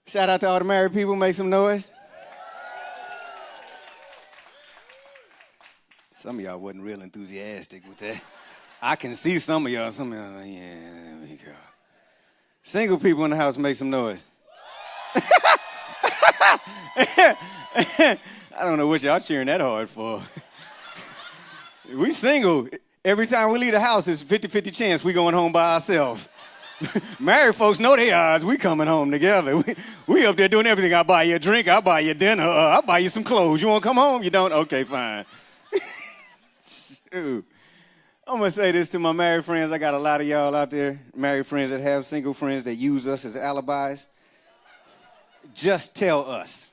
Shout out to all the married people. Make some noise. Some of y'all wasn't real enthusiastic with that. I can see some of y'all. Some of y'all like, yeah, there we go. Single people in the house, make some noise. I don't know what y'all cheering that hard for. We single. Every time we leave the house, it's 50-50 chance we going home by ourselves. Married folks know their odds. We coming home together. We up there doing everything. I'll buy you a drink. I'll buy you dinner. I'll buy you some clothes. You want to come home? You don't? Okay, fine. Shoot. I'm going to say this to my married friends. I got a lot of y'all out there, married friends that have single friends that use us as alibis. Just tell us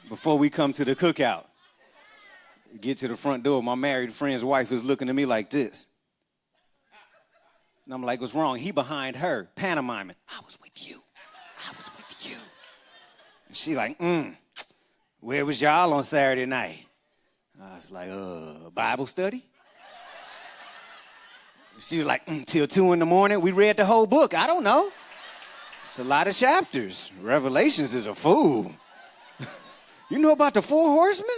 before we come to the cookout. Get to the front door. My married friend's wife is looking at me like this. And I'm like, what's wrong? He behind her, pantomiming. I was with you. I was with you. And she like, where was y'all on Saturday night? I was like, Bible study? She was like, till 2 in the morning. We read the whole book. I don't know. It's a lot of chapters. Revelations is a fool. You know about the 4 horsemen?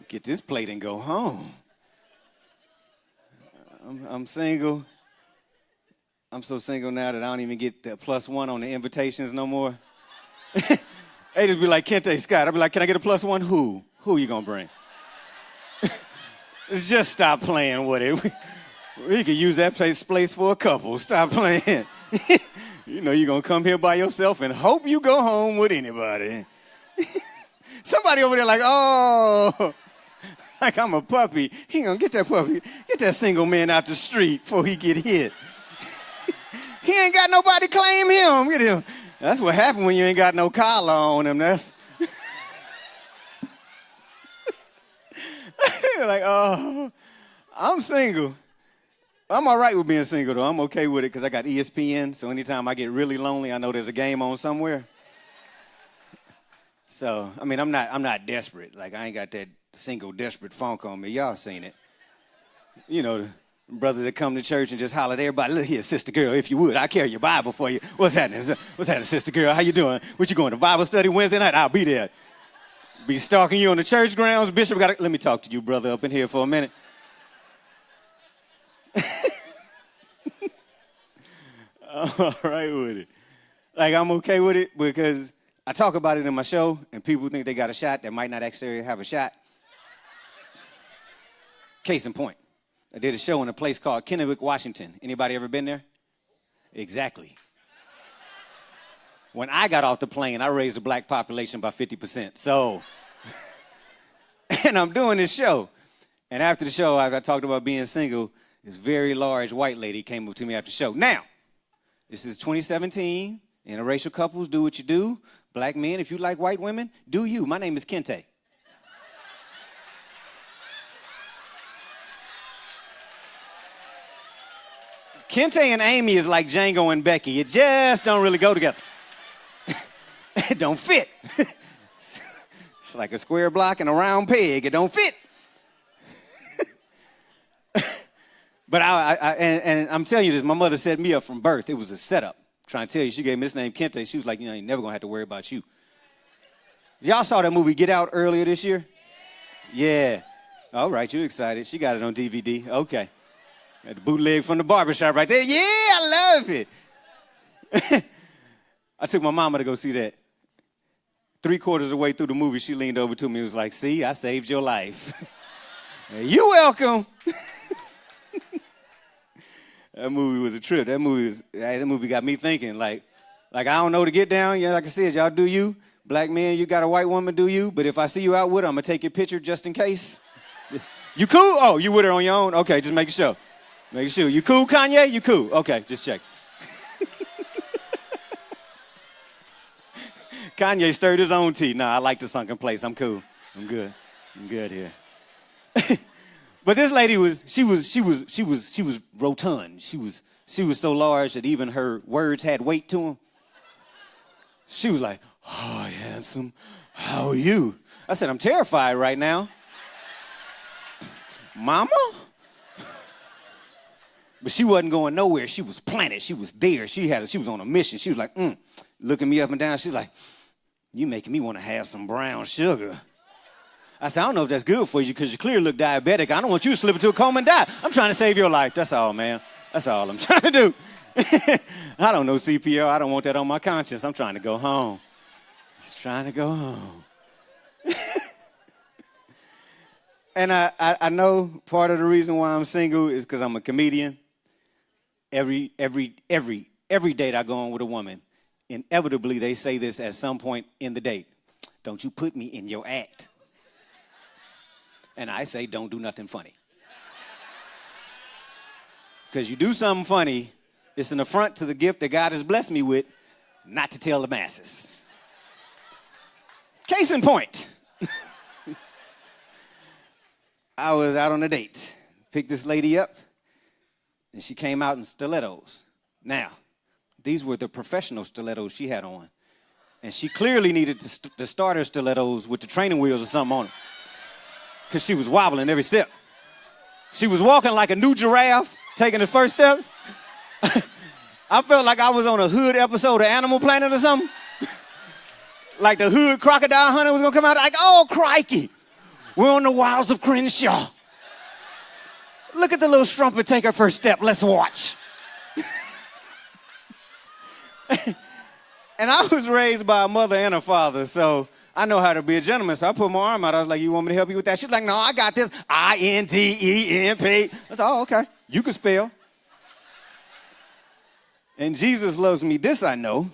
Get this plate and go home. I'm single. I'm so single now that I don't even get the +1 on the invitations no more. They just be like, Kente Scott. I'll be like, can I get a +1? Who? Who you gonna bring? Just stop playing with it. We could use that place for a couple. Stop playing. You know you're gonna come here by yourself and hope you go home with anybody. Somebody over there like, oh, like I'm a puppy. He gonna get that puppy, get that single man out the street before he get hit. He ain't got nobody claim him. Get him. That's what happened when you ain't got no collar on him. That's like, oh, I'm single. I'm all right with being single, though. I'm okay with it because I got ESPN, so anytime I get really lonely, I know there's a game on somewhere. So, I mean, I'm not desperate. Like, I ain't got that single desperate funk on me. Y'all seen it. You know, the brothers that come to church and just holler at everybody, look here, sister girl, if you would, I'll carry your Bible for you. What's happening? What's happening, sister girl? How you doing? What you going to Bible study Wednesday night? I'll be there. Be stalking you on the church grounds. Bishop, let me talk to you, brother, up in here for a minute. I'm all right with it. Like, I'm okay with it because I talk about it in my show, and people think they got a shot that might not actually have a shot. Case in point, I did a show in a place called Kennewick, Washington. Anybody ever been there? Exactly. When I got off the plane, I raised the black population by 50%. So, and I'm doing this show. And after the show, I talked about being single. This very large white lady came up to me after the show. Now, this is 2017. Interracial couples, do what you do. Black men, if you like white women, do you. My name is Kente. Kente and Amy is like Django and Becky. It just don't really go together. It don't fit. It's like a square block and a round peg. It don't fit. But and I'm telling you this, my mother set me up from birth. It was a setup. I'm trying to tell you, she gave me this name, Kente. She was like, you know, you're never going to have to worry about you. Y'all saw that movie Get Out earlier this year? Yeah. All right, you excited. She got it on DVD. Okay. Got the bootleg from the barbershop right there. Yeah, I love it. I took my mama to go see that. 3/4 of the way through the movie, she leaned over to me and was like, see, I saved your life. You're welcome. That movie was a trip. That movie got me thinking, like I don't know to get down. Yeah, like I said, y'all do you. Black man, you got a white woman, do you. But if I see you out with her, I'm going to take your picture just in case. You cool? Oh, you with her on your own? Okay, just making sure. Making sure. You cool, Kanye? You cool? Okay, just check. Kanye stirred his own tea. Nah, I like the sunken place. I'm cool. I'm good. I'm good here. But this lady she was rotund. She was so large that even her words had weight to them. She was like, "Oh, handsome, how are you?" I said, "I'm terrified right now." Mama? But she wasn't going nowhere. She was planted. She was there. She was on a mission. She was like, looking me up and down. She's like, you making me want to have some brown sugar. I said, I don't know if that's good for you because you clearly look diabetic. I don't want you to slip into a coma and die. I'm trying to save your life. That's all, man. That's all I'm trying to do. I don't know CPR. I don't want that on my conscience. I'm trying to go home. Just trying to go home. And I know part of the reason why I'm single is because I'm a comedian. Every date I go on with a woman, inevitably they say this at some point in the date. Don't you put me in your act. And I say, don't do nothing funny. Because you do something funny, it's an affront to the gift that God has blessed me with, not to tell the masses. Case in point. I was out on a date, picked this lady up, and she came out in stilettos. Now, these were the professional stilettos she had on. And she clearly needed the starter stilettos with the training wheels or something on them, because she was wobbling every step. She was walking like a new giraffe, taking the first step. I felt like I was on a Hood episode of Animal Planet or something. Like the Hood crocodile hunter was going to come out like, oh, crikey. We're on the wilds of Crenshaw. Look at the little strumpet take her first step. Let's watch. And I was raised by a mother and a father, so I know how to be a gentleman. So I put my arm out. I was like, you want me to help you with that? She's like, no, I got this. INTEMP. I said, oh, okay. You can spell. And Jesus loves me. This I know,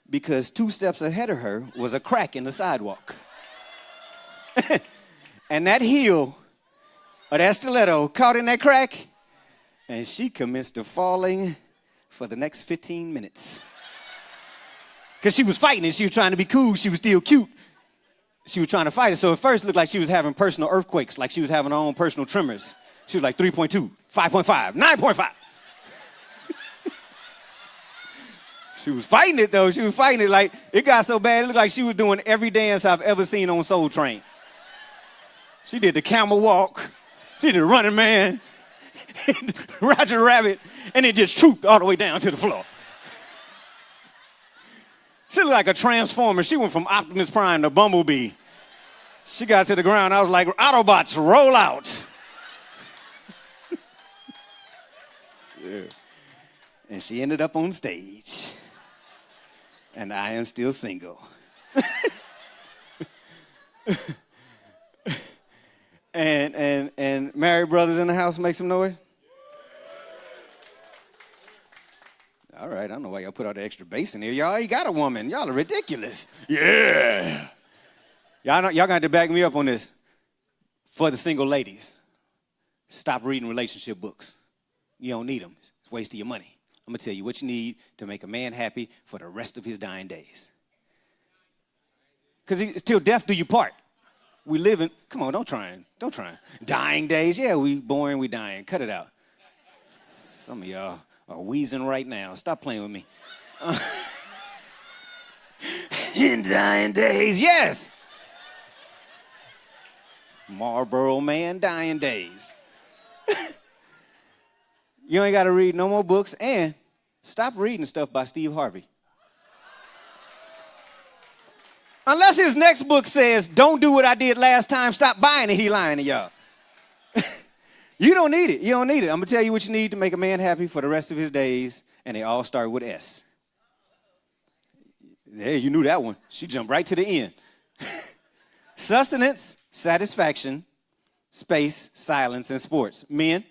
because 2 steps ahead of her was a crack in the sidewalk. And that heel of that stiletto caught in that crack, and she commenced to falling for the next 15 minutes. Because she was fighting it. She was trying to be cool. She was still cute. She was trying to fight it. So at first it looked like she was having personal earthquakes, like she was having her own personal tremors. She was like 3.2, 5.5, 9.5. She was fighting it, though. She was fighting it like it got so bad. It looked like she was doing every dance I've ever seen on Soul Train. She did the camel walk. She did the running man, Roger Rabbit, and it just trooped all the way down to the floor. She looked like a transformer. She went from Optimus Prime to Bumblebee. She got to the ground. I was like, Autobots, roll out. Yeah. And she ended up on stage. And I am still single. And married brothers in the house, make some noise. All right, I don't know why y'all put all the extra bass in here. Y'all already got a woman. Y'all are ridiculous. Yeah. Y'all got to back me up on this. For the single ladies, stop reading relationship books. You don't need them. It's a waste of your money. I'm going to tell you what you need to make a man happy for the rest of his dying days. Because till death do you part. We live in, come on, don't try. Dying days, yeah, we born, we dying. Cut it out. Some of y'all are wheezing right now. Stop playing with me. In dying days, yes. Marlboro Man, dying days. You ain't got to read no more books, and stop reading stuff by Steve Harvey. Unless his next book says, don't do what I did last time, stop buying it, he lying to y'all. You don't need it. I'm going to tell you what you need to make a man happy for the rest of his days, and they all start with S. Hey, you knew that one. She jumped right to the end. Sustenance, satisfaction, space, silence, and sports. Men,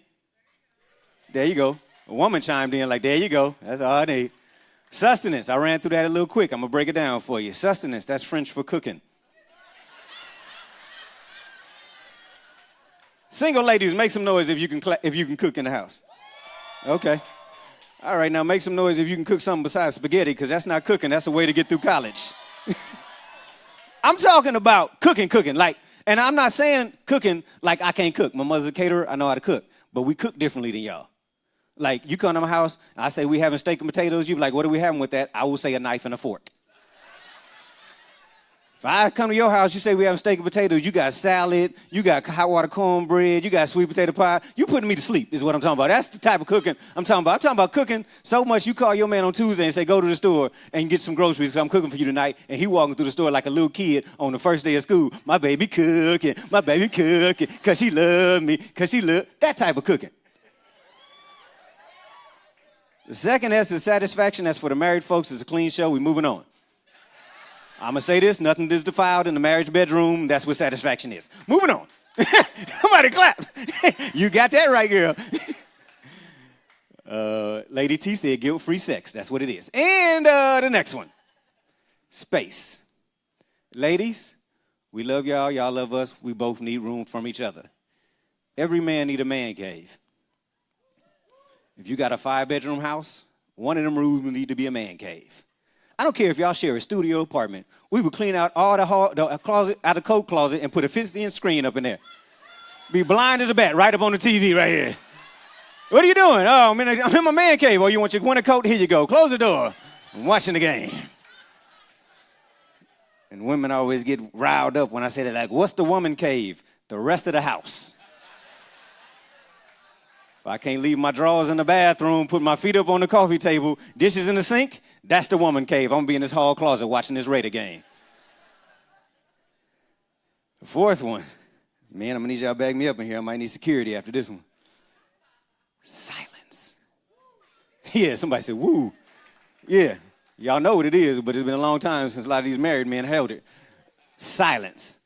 there you go. A woman chimed in like, there you go. That's all I need. Sustenance, I ran through that a little quick. I'm going to break it down for you. Sustenance, that's French for cooking. Single ladies, make some noise if you can cook in the house. Okay. All right, now make some noise if you can cook something besides spaghetti, because that's not cooking. That's a way to get through college. I'm talking about cooking. Like, and I'm not saying cooking like I can't cook. My mother's a caterer. I know how to cook. But we cook differently than y'all. Like, you come to my house, I say we having steak and potatoes. You be like, what are we having with that? I will say a knife and a fork. If I come to your house, you say we have steak and potatoes, you got salad, you got hot water cornbread, you got sweet potato pie. You putting me to sleep is what I'm talking about. That's the type of cooking I'm talking about. I'm talking about cooking so much you call your man on Tuesday and say, go to the store and get some groceries because I'm cooking for you tonight. And he walking through the store like a little kid on the first day of school. My baby cooking, because she love me, because she love, that type of cooking. The second S is satisfaction. That's for the married folks. It's a clean show. We're moving on. I'm going to say this. Nothing is defiled in the marriage bedroom. That's what satisfaction is. Moving on. Somebody clap. You got that right, girl. Lady T said guilt-free sex. That's what it is. And the next one. Space. Ladies, we love y'all. Y'all love us. We both need room from each other. Every man need a man cave. If you got a 5-bedroom house, one of them rooms need to be a man cave. I don't care if y'all share a studio apartment. We would clean out all the closet, out of coat closet and put a 50-inch screen up in there. Be blind as a bat right up on the TV right here. What are you doing? Oh, I'm in my man cave. Oh, you want your winter coat? Here you go. Close the door. I'm watching the game. And women always get riled up when I say that, like, what's the woman cave? The rest of the house. If I can't leave my drawers in the bathroom, put my feet up on the coffee table, dishes in the sink, that's the woman cave. I'm going to be in this hall closet watching this Raider game. The fourth one, man, I'm going to need y'all to back me up in here. I might need security after this one. Silence. Yeah, somebody said, woo. Yeah, y'all know what it is, but it's been a long time since a lot of these married men held it. Silence.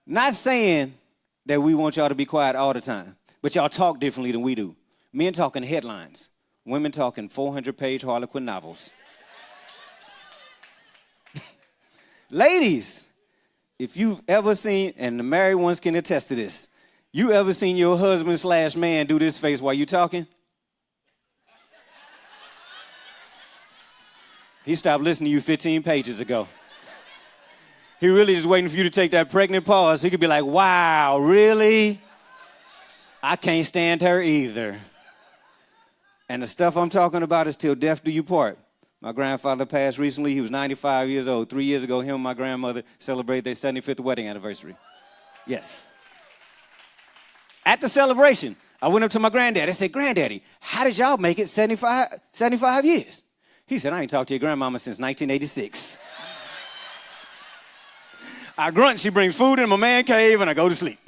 Not saying that we want y'all to be quiet all the time, but y'all talk differently than we do. Men talking headlines. Women talking 400-page Harlequin novels. Ladies, if you've ever seen, and the married ones can attest to this, you ever seen your husband/man do this face while you talking? He stopped listening to you 15 pages ago. He really just waiting for you to take that pregnant pause. He could be like, wow, really? I can't stand her either. And the stuff I'm talking about is till death do you part. My grandfather passed recently. He was 95 years old. 3 years ago, him and my grandmother celebrated their 75th wedding anniversary. Yes. At the celebration, I went up to my granddaddy. I said, Granddaddy, how did y'all make it 75 years? He said, I ain't talked to your grandmama since 1986. I grunt, she brings food in my man cave, and I go to sleep.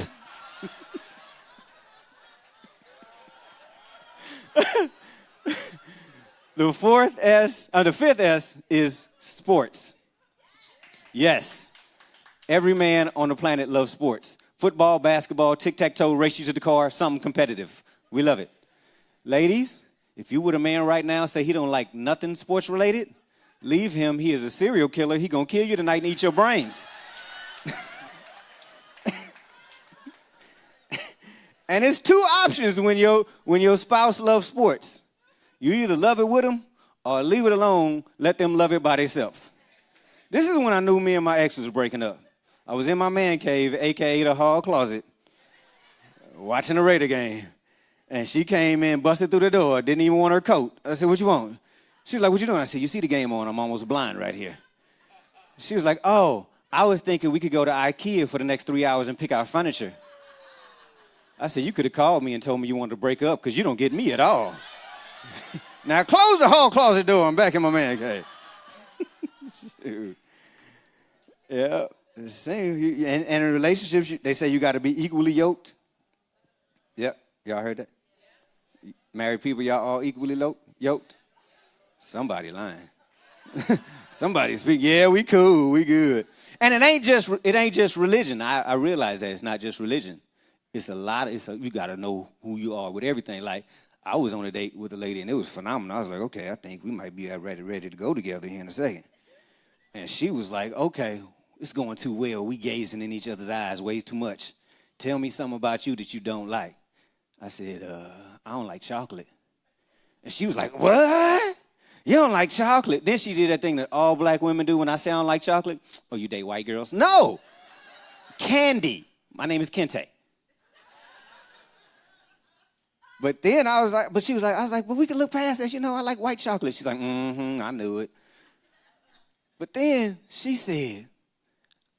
The fifth S is sports. Yes. Every man on the planet loves sports. Football, basketball, tic-tac-toe, race you to the car, something competitive. We love it. Ladies, if you with a man right now say he don't like nothing sports related, leave him. He is a serial killer. He gonna kill you tonight and eat your brains. And it's two options when your spouse loves sports. You either love it with them or leave it alone, let them love it by themselves. This is when I knew me and my ex was breaking up. I was in my man cave, a.k.a. the hall closet, watching the Raider game. And she came in, busted through the door, didn't even want her coat. I said, what you want? She's like, what you doing? I said, you see the game on, I'm almost blind right here. She was like, oh, I was thinking we could go to IKEA for the next 3 hours and pick out furniture. I said, you could have called me and told me you wanted to break up because you don't get me at all. Now close the hall closet door. I'm back in my man cave. Yeah. Same. And in relationships, they say you got to be equally yoked. Yep. Y'all heard that? Married people, y'all all equally yoked? Somebody lying. Somebody speak. Yeah, we cool. We good. And it ain't just religion. I realize that it's not just religion. It's you got to know who you are with everything. Like, I was on a date with a lady, and it was phenomenal. I was like, okay, I think we might be ready to go together here in a second. And she was like, okay, it's going too well. We gazing in each other's eyes way too much. Tell me something about you that you don't like. I said, I don't like chocolate. And she was like, what? You don't like chocolate? Then she did that thing that all black women do when I say I don't like chocolate. Oh, you date white girls? No. Candy. My name is Kente. But then I was like, but we can look past that. You know, I like white chocolate. She's like, I knew it. But then she said,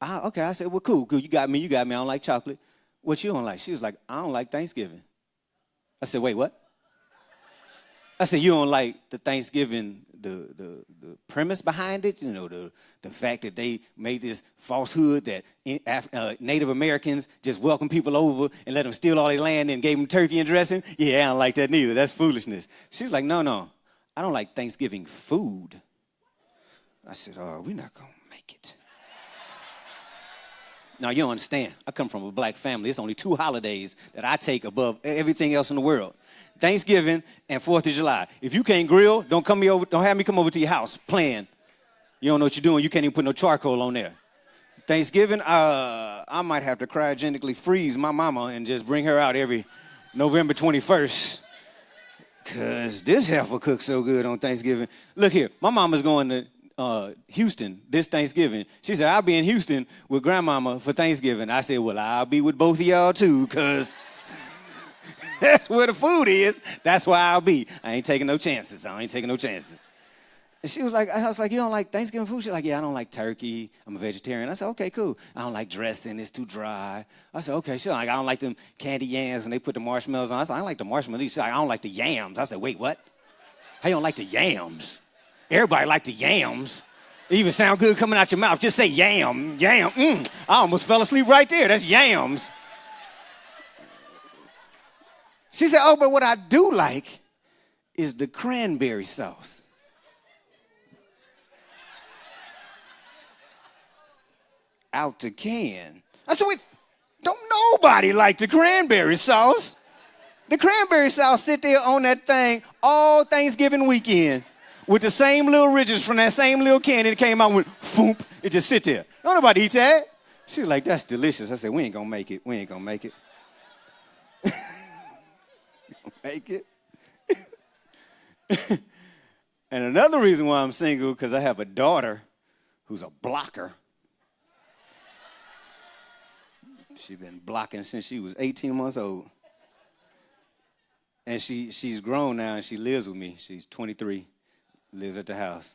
Okay. I said, well, cool. You got me. I don't like chocolate. What you don't like? She was like, I don't like Thanksgiving. I said, wait, what? I said, you don't like the Thanksgiving, the premise behind it, the fact that they made this falsehood that Native Americans just welcome people over and let them steal all their land and gave them turkey and dressing? Yeah, I don't like that neither. That's foolishness. She's like, no, I don't like Thanksgiving food. I said, we're not going to make it. Now, you don't understand. I come from a black family. It's only 2 holidays that I take above everything else in the world. Thanksgiving and 4th of July. If you can't grill, don't have me come over to your house playing. You don't know what you're doing. You can't even put no charcoal on there. Thanksgiving, I might have to cryogenically freeze my mama and just bring her out every November 21st. Because this heifer cooks so good on Thanksgiving. Look here, my mama's going to Houston this Thanksgiving. She said, I'll be in Houston with grandmama for Thanksgiving. I said, well, I'll be with both of y'all too, because that's where the food is. That's where I'll be. I ain't taking no chances. And she was like, I was like, you don't like Thanksgiving food? She's like, yeah, I don't like turkey. I'm a vegetarian. I said, okay, cool. I don't like dressing. It's too dry. I said, okay. She's like, I don't like them candy yams when they put the marshmallows on. I said, I don't like the marshmallows. She's like, I don't like the yams. I said, wait, what? How you don't like the yams? Everybody like the yams. It even sound good coming out your mouth. Just say yam. I almost fell asleep right there. That's yams. She said, oh, but what I do like is the cranberry sauce. Out the can. I said, wait, don't nobody like the cranberry sauce. The cranberry sauce sit there on that thing all Thanksgiving weekend with the same little ridges from that same little can that came out with, foomp, it just sit there. Don't nobody eat that. She was like, that's delicious. I said, we ain't gonna make it. Make it. And another reason why I'm single, because I have a daughter who's a blocker. She's been blocking since she was 18 months old. And she's grown now and she lives with me. She's 23, lives at the house.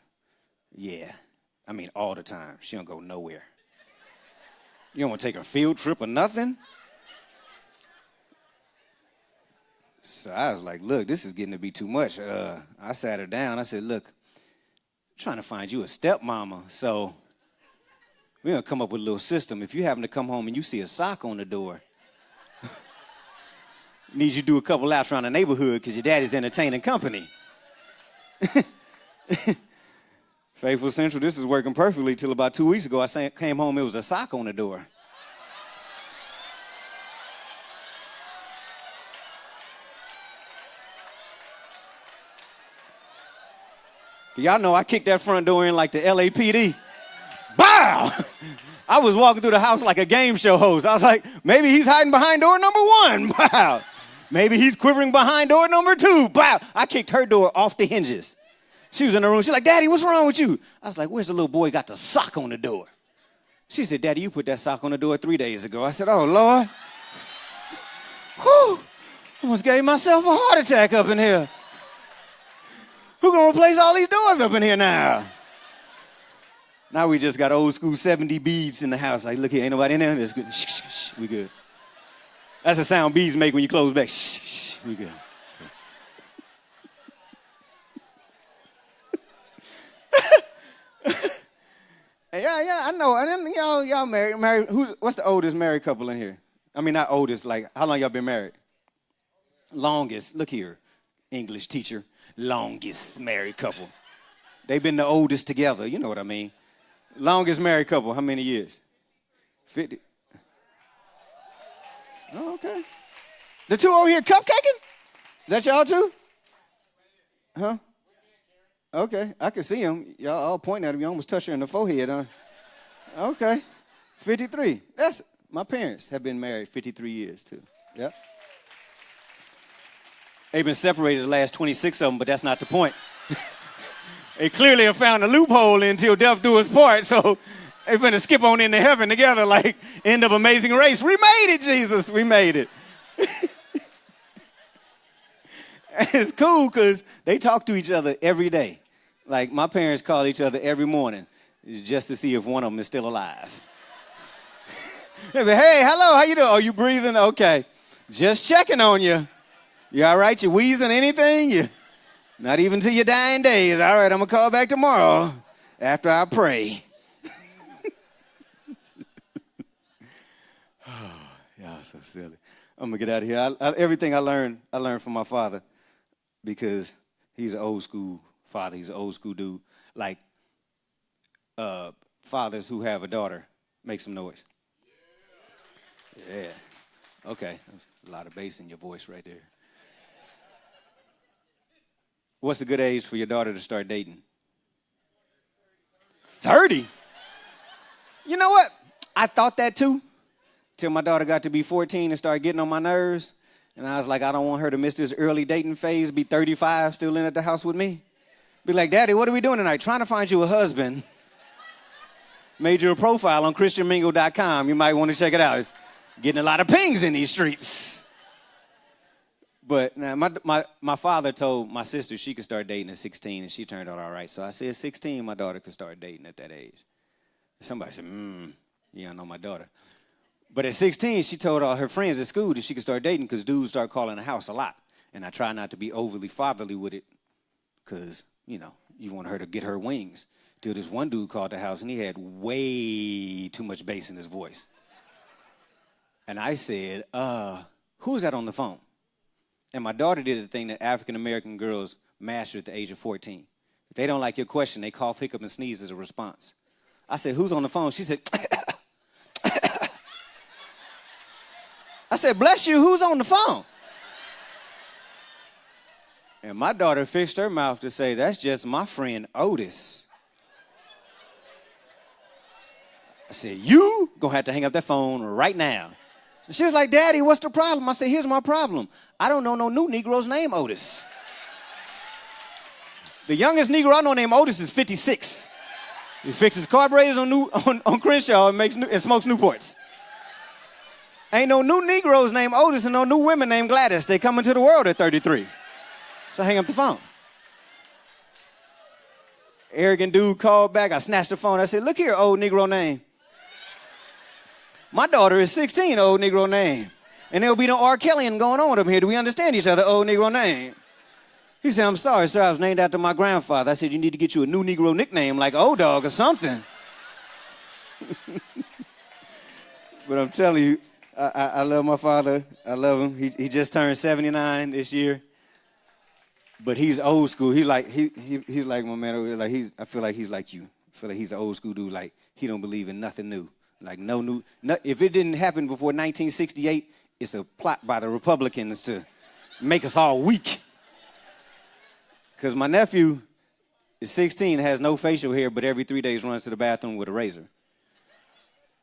Yeah, I mean all the time. She don't go nowhere. You don't want to take a field trip or nothing? So I was like, look, this is getting to be too much. I sat her down. I said, look, I'm trying to find you a stepmama. So we're going to come up with a little system. If you happen to come home and you see a sock on the door, need you to do a couple laps around the neighborhood because your daddy's entertaining company. Faithful Central, this is working perfectly till about 2 weeks ago. I came home, it was a sock on the door. Y'all know I kicked that front door in like the LAPD. Bow! I was walking through the house like a game show host. I was like, maybe he's hiding behind door number 1. Wow. Maybe he's quivering behind door number 2. Wow. I kicked her door off the hinges. She was in the room. She's like, Daddy, what's wrong with you? I was like, where's the little boy got the sock on the door? She said, Daddy, you put that sock on the door 3 days ago. I said, oh, Lord. Whew. Almost gave myself a heart attack up in here. Who gonna replace all these doors up in here now? Now we just got old school 70 beads in the house. Like, look here, ain't nobody in there. That's good. Shh, shh, shh, we good. That's the sound bees make when you close back. Shh, shh, we good. Yeah, I know. And then y'all married. What's the oldest married couple in here? I mean, not oldest. Like, how long y'all been married? Longest. Look here, English teacher. Longest married couple. They've been the oldest together. You know what I mean? Longest married couple. How many years? 50. Oh, okay. The two over here cupcaking? Is that y'all too? Huh? Okay, I can see him. Y'all all pointing at him. You almost touched her in the forehead, huh? Okay, 53. That's my parents have been married 53 years too. Yep. They've been separated the last 26 of them, but that's not the point. They clearly have found a loophole until death do us part, so they're going to skip on into heaven together like end of Amazing Race. We made it, Jesus. We made it. And it's cool because they talk to each other every day. Like my parents call each other every morning just to see if one of them is still alive. They'll be, hey, hello, how you doing? Oh, you breathing? Okay. Just checking on you. You all right? You wheezing anything? You not even to your dying days. All right, I'm going to call back tomorrow after I pray. Oh, y'all so silly. I'm going to get out of here. Everything I learned from my father because he's an old school father. He's an old school dude. Like fathers who have a daughter, make some noise. Yeah. Okay. There's a lot of bass in your voice right there. What's a good age for your daughter to start dating? 30? You know what? I thought that too. Till my daughter got to be 14 and started getting on my nerves. And I was like, I don't want her to miss this early dating phase, be 35, still in at the house with me. Be like, Daddy, what are we doing tonight? Trying to find you a husband. Made you a profile on christianmingle.com. You might want to check it out. It's getting a lot of pings in these streets. But now my father told my sister she could start dating at 16, and she turned out all right. So I said, at 16, my daughter could start dating at that age. Somebody said, you don't know my daughter. But at 16, she told all her friends at school that she could start dating because dudes start calling the house a lot. And I try not to be overly fatherly with it because, you want her to get her wings. Till this one dude called the house, and he had way too much bass in his voice. And I said, who's that on the phone? And my daughter did the thing that African-American girls master at the age of 14. If they don't like your question, they cough, hiccup, and sneeze as a response. I said, who's on the phone? She said, I said, bless you, who's on the phone? And my daughter fixed her mouth to say, that's just my friend Otis. I said, you gonna have to hang up that phone right now. And she was like, Daddy, what's the problem? I said, here's my problem. I don't know no new Negro's name Otis. The youngest Negro I know named Otis is 56. He fixes carburetors on Crenshaw and smokes Newports. Ain't no new Negroes named Otis and no new women named Gladys. They come into the world at 33. So hang up the phone. Arrogant dude called back. I snatched the phone. I said, look here, old Negro name. My daughter is 16, old Negro name. And there'll be no R. Kellyan going on up here. Do we understand each other, old Negro name? He said, I'm sorry, sir. I was named after my grandfather. I said, you need to get you a new Negro nickname like Old Dog or something. But I'm telling you, I love my father. I love him. He just turned 79 this year. But he's old school. He's like my man over here. Like I feel like he's like you. I feel like he's an old school dude. Like he don't believe in nothing new. Like if it didn't happen before 1968, it's a plot by the Republicans to make us all weak. Because my nephew is 16, has no facial hair, but every 3 days runs to the bathroom with a razor.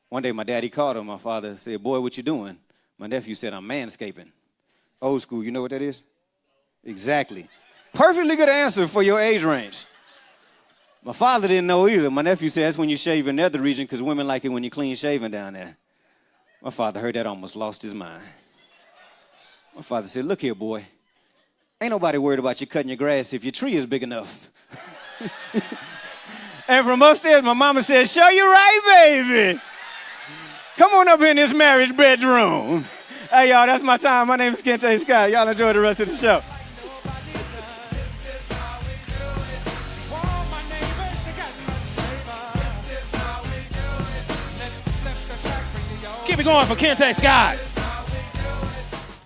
One day my daddy called him. My father said, boy, what you doing? My nephew said, I'm manscaping. Old school, you know what that is? Exactly. Perfectly good answer for your age range. My father didn't know either. My nephew said that's when you shave your nether region because women like it when you're clean shaven down there. My father heard that, almost lost his mind. My father said, look here, boy. Ain't nobody worried about you cutting your grass if your tree is big enough. And from upstairs, my mama said, show you right, baby. Come on up in this marriage bedroom. Hey, y'all, that's my time. My name is Kente Scott. Y'all enjoy the rest of the show. Keep it going for Kente Scott.